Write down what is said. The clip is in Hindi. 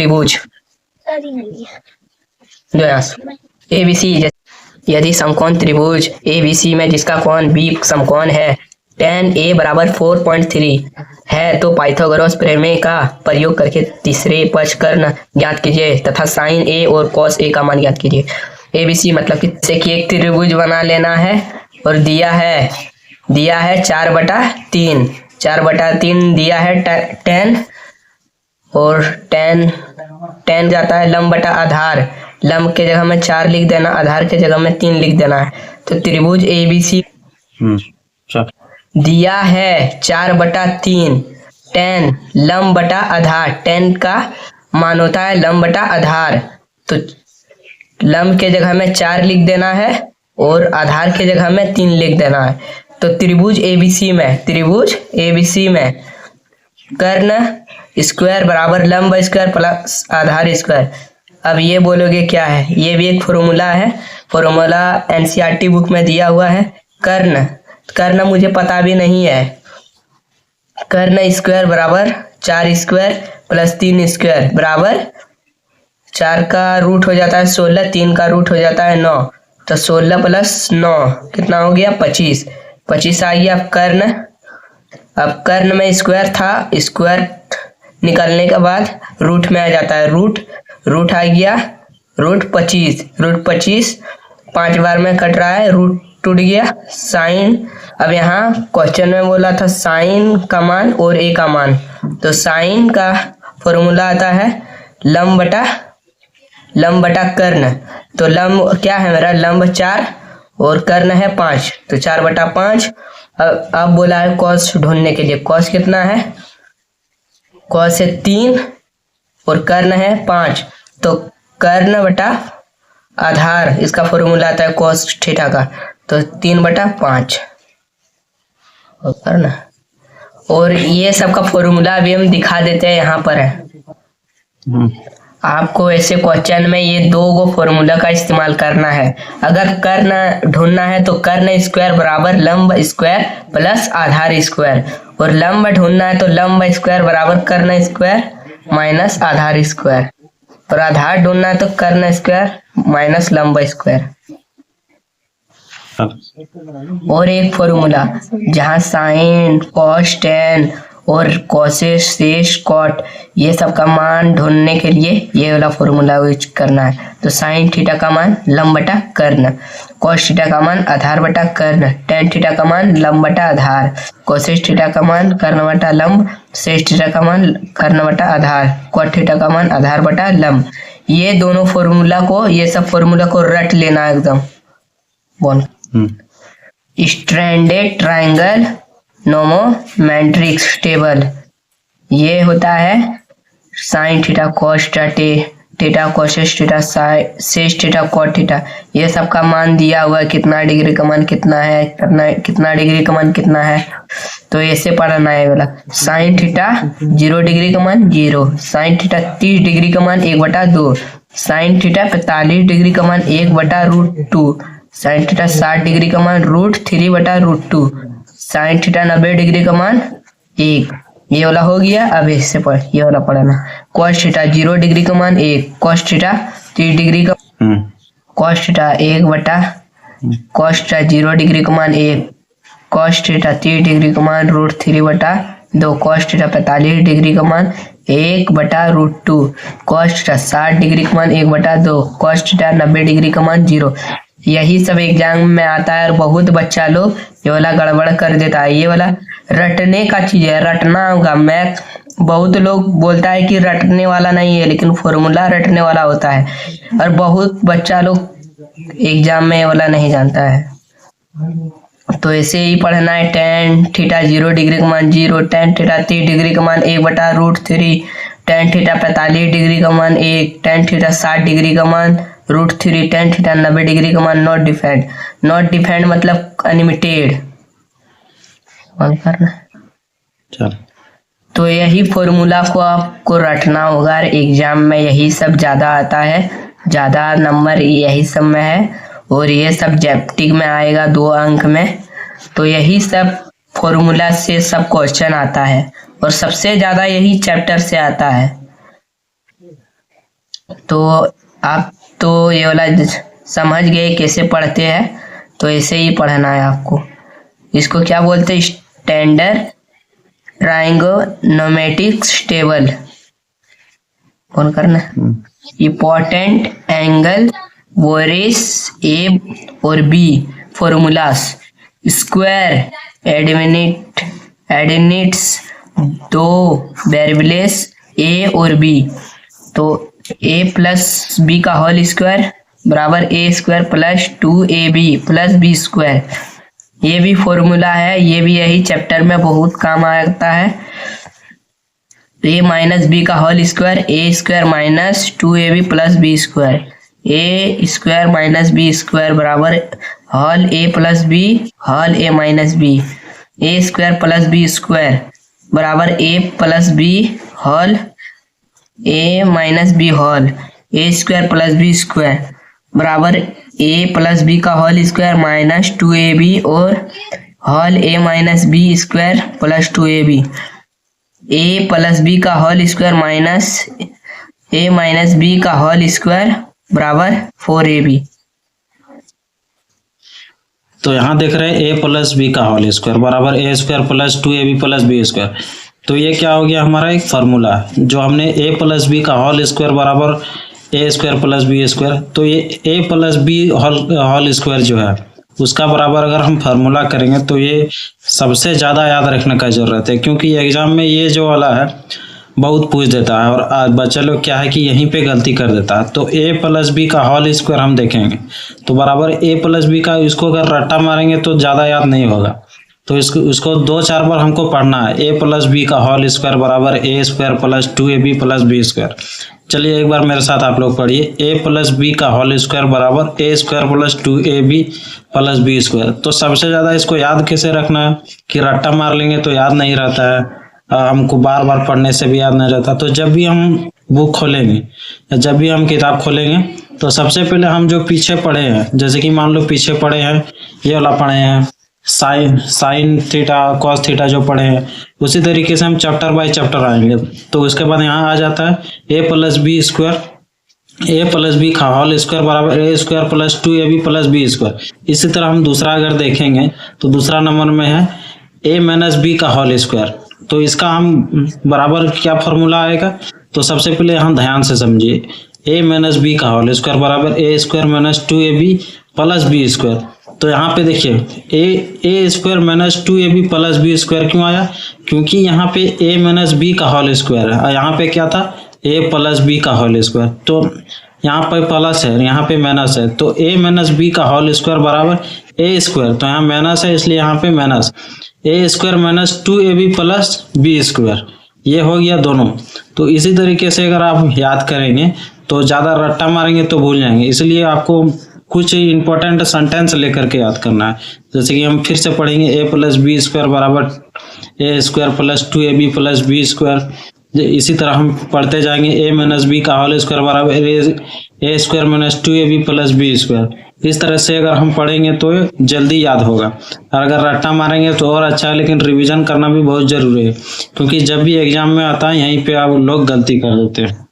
त्रिभुज ABC, यदि समकोण त्रिभुज ABC में जिसका कोण B समकोण है, tan A बराबर 4.3 है, तो पाइथागोरस प्रमेय का प्रयोग करके तीसरे पक्ष कर्ण ज्ञात कीजिए तथा साइन A और cos A का मान ज्ञात कीजिए। ABC मतलब कि जैसे कि एक त्रिभुज बना लेना है और दिया है 4/3, 4/3 दिया है tan, और tan जाता है लंब बटा आधार, लंब के जगह में 4 लिख देना, आधार के जगह में 3 लिख देना है। तो त्रिभुज ABC दिया है 4/3 tan लंब बटा आधार, tan का मान होता है लंब बटा आधार, तो लंब के जगह में 4 लिख देना है और आधार के जगह में 3 लिख देना है। तो त्रिभुज ABC में कर्ण स्क्वायर बराबर लंब स्क्वायर प्लस आधार स्क्वायर। अब ये बोलोगे क्या है, ये भी एक फॉर्मूला है, फॉर्मूला NCERT बुक में दिया हुआ है। कर्ण मुझे पता भी नहीं है। कर्ण स्क्वायर बराबर 4 स्क्वायर प्लस 3 स्क्वायर बराबर 4 का रूट हो जाता है 16, 3 का रूट हो जाता है 9, तो 16 प्लस 9 कितना हो गया 25 आ गया। अब कर्ण में स्क्वायर था, स्क्वायर निकलने के बाद रूट में आ जाता है, रूट आ गया रूट 25 5 बार में कट रहा है, रूट टूट गया। साइन, अब यहाँ क्वेश्चन में बोला था साइन का मान और A का मान, तो साइन का फॉर्मूला आता है लंब बटा कर्ण। तो लंब क्या है मेरा, लंब 4 और कर्ण है 5, तो 4/5। अब बोला है कॉस ढूंढने के लिए, कॉस कितना है, कॉस है 3 और कर्ण है 5, तो कर्ण बटा आधार इसका फॉर्मूला आता है कॉस थीटा का, तो 3/5 कर्ण। और ये सब का फॉर्मूला अभी हम दिखा देते हैं, यहाँ पर है। आपको ऐसे क्वेश्चन में ये 2 फॉर्मूला का इस्तेमाल करना है। अगर कर्ण ढूंढना है तो कर्ण स्क्वायर बराबर लंब स्क्वायर प्लस आधार स्क्वायर, और लंब ढूंढना है तो लंब स्क्वायर बराबर कर्ण स्क्वायर माइनस आधार स्क्वायर, और आधार ढूंढना है तो कर्ण स्क्वायर माइनस लंब स्क्वायर। और एक फॉर्मूला जहाँ साइन, कॉस, टेन और कोसेस, सेस, कॉट ये सब का मान ढूंढने के लिए ये वाला फॉर्मूला यूज करना है। तो साइन थीटा का मान लंब बटा कर्ण, कॉस थीटा का मान आधार बटा कर्ण, टेन थीटा का मान लंब बटा आधार, कोसेस थीटा का मान कर्ण बटा लंब, सेस थीटा का मान कर्ण बटा आधार, कॉट थीटा का मान आधार बटा लंब। ये दोनों फॉर्मूला को, ये सब फॉर्मूला को रट लेना एकदम। बोल स्ट्रैंडेड ट्राइंगल नोमोमेट्रिक्स टेबल, ये होता है sine theta cos theta cosec theta sec theta cot theta, ये सब का मान दिया हुआ है, कितना डिग्री का मान कितना है, कितना डिग्री का मान कितना है। तो ऐसे पढ़ना है वाला, साइन थीटा 0 डिग्री का मान 0, साइन थीटा 30 डिग्री का मान 1/2, साइन थीटा 45 डिग्री का मान 1/√2, साइन थीटा 60 डिग्री का मान √3/√2, साइन थीटा 90 डिग्री का मान 1। ये वाला हो गया। अब इससे पढ़, ये वाला पढ़ना, कॉस थीटा 0 डिग्री का मान 1, कॉस थीटा 30 डिग्री का कॉस थीटा 0 डिग्री का मान 1, कॉस थीटा 30 डिग्री का मान √3/2, कॉस थीटा 45 डिग्री का मान 1/√2, कॉस थीटा 60 डिग्री का मान 1/2, कॉस थीटा 90 डिग्री का मान 0। यही सब एग्जाम में आता है और बहुत बच्चा लोग ये वाला गड़बड़ कर देता है। ये वाला रटने का चीज है, रटना होगा। मैथ बहुत लोग बोलता है कि रटने वाला नहीं है, लेकिन फॉर्मूला रटने वाला होता है, और बहुत बच्चा लोग एग्जाम में ये वाला नहीं जानता है। तो ऐसे ही पढ़ना है, टेन थीटा 0 डिग्री का मान 0, टेन थीटा 30 डिग्री का मान 1/√3, टेन थीटा 45 डिग्री का मान 1, टेन थीटा 60 डिग्री का मान √3, टेन थीटा 90 डिग्री का मान नॉट डिफाइंड मतलब अनलिमिटेड करना। चल, तो यही फॉर्मूला को आपको रटना होगा, एग्जाम में यही सब ज्यादा आता है, ज्यादा नंबर यही सब में है, और ये सब जैप्टिक में आएगा 2 अंक में। तो यही सब फॉर्मूला से सब क्वेश्चन आता है, और सबसे ज्यादा यही चैप्टर से आता है। तो आप तो ये वाला समझ गए कैसे पढ़ते हैं, तो ऐसे ही पढ़ना है आपको। इसको क्या बोलते हैं? Standard trigonometric table. कौन करना है? इम्पोर्टेंट एंगल वोरिस ए और बी फॉर्मूलास। स्क्वायर एडिनिट्स दो वेरिएबल्स ए और बी। तो ए प्लस बी का होल स्क्वायर बराबर A square plus 2ab plus B square. ये भी फॉर्मूला है, ये भी यही चैप्टर में बहुत काम आता है। ए माइनस बी का whole square A square minus 2ab plus B square. A square minus B square बराबर whole A plus B whole A minus B. A square plus B square बराबर A plus B whole A minus B whole. A square plus B square बराबर ए प्लस बी का होल स्क्वायर माइनस 2ab और whole A minus B square plus 2ab। A plus B का whole square minus A minus B का होल स्क्वायर बराबर 4ab। तो यहाँ देख रहे हैं ए प्लस बी का होल स्क्वायर बराबर A square plus 2ab plus B square. तो ये क्या हो गया? हमारा एक फार्मूला जो हमने ए प्लस बी का होल स्क्वायर बराबर A square plus B square. तो ये ए प्लस बी होल स्क्वायर जो है उसका बराबर अगर हम फार्मूला करेंगे तो ये सबसे ज़्यादा याद रखने का ज़रूरत है, क्योंकि एग्जाम में ये जो वाला है बहुत पूछ देता है और बच्चे लोग क्या है कि यहीं पे गलती कर देता है। तो ए प्लस बी का होल स्क्वायर हम देखेंगे तो बराबर ए प्लस बी का, इसको अगर रट्टा मारेंगे तो ज़्यादा याद नहीं होगा। तो उसको 2-4 बार हमको पढ़ना है। ए प्लस बी का होल स्क्वायर बराबर A square plus 2ab plus B square. चलिए एक बार मेरे साथ आप लोग पढ़िए। ए प्लस बी का होल स्क्वायर बराबर A square plus 2ab plus B square. तो सबसे ज़्यादा इसको याद कैसे रखना है कि रट्टा मार लेंगे तो याद नहीं रहता है, हमको बार बार पढ़ने से भी याद नहीं रहता। तो जब भी हम बुक खोलेंगे या जब भी हम किताब खोलेंगे तो सबसे पहले हम जो पीछे पढ़े हैं, जैसे कि मान लो पीछे पढ़े हैं ये वाला पढ़े हैं साइन थीटा कॉस थीटा जो पढ़े हैं, उसी तरीके से हम चैप्टर बाय चैप्टर आएंगे। तो उसके बाद यहाँ आ जाता है A plus B square A plus B का होल स्क्वायर बराबर A square plus 2ab plus B square. इसी तरह हम दूसरा अगर देखेंगे तो दूसरा नंबर में है ए माइनस बी का होल स्क्वायर। तो इसका हम बराबर क्या फॉर्मूला आएगा? तो सबसे पहले यहाँ ध्यान से समझिए। ए माइनस बी का होल स्क्वायर बराबर A square minus 2ab plus B square. तो यहाँ पे देखिए A square minus 2ab plus B square क्यों आया? क्योंकि यहाँ पे ए माइनस बी का होल स्क्वायर है और यहाँ पे क्या था? ए प्लस बी का होल स्क्वायर। तो यहाँ पे प्लस है, यहाँ पे माइनस है, तो ए माइनस बी का होल स्क्वायर बराबर ए स्क्वायर। तो यहाँ माइनस है इसलिए यहाँ पे minus A square minus 2ab plus B square. ये हो गया दोनों। तो इसी तरीके से अगर आप याद करेंगे तो ज़्यादा रट्टा मारेंगे तो भूल जाएंगे, इसलिए आपको कुछ इंपॉर्टेंट सेंटेंस लेकर के याद करना है। जैसे कि हम फिर से पढ़ेंगे ए प्लस बी स्क्वायर बराबर A square plus 2ab plus B square. इसी तरह हम पढ़ते जाएंगे ए माइनस बी का होल स्क्वायर बराबर A square minus 2ab plus B square. इस तरह से अगर हम पढ़ेंगे तो जल्दी याद होगा, और अगर रट्टा मारेंगे तो और अच्छा है, लेकिन रिवीजन करना भी बहुत ज़रूरी है, क्योंकि जब भी एग्जाम में आता है यहीं पे आप लोग गलती कर देते हैं।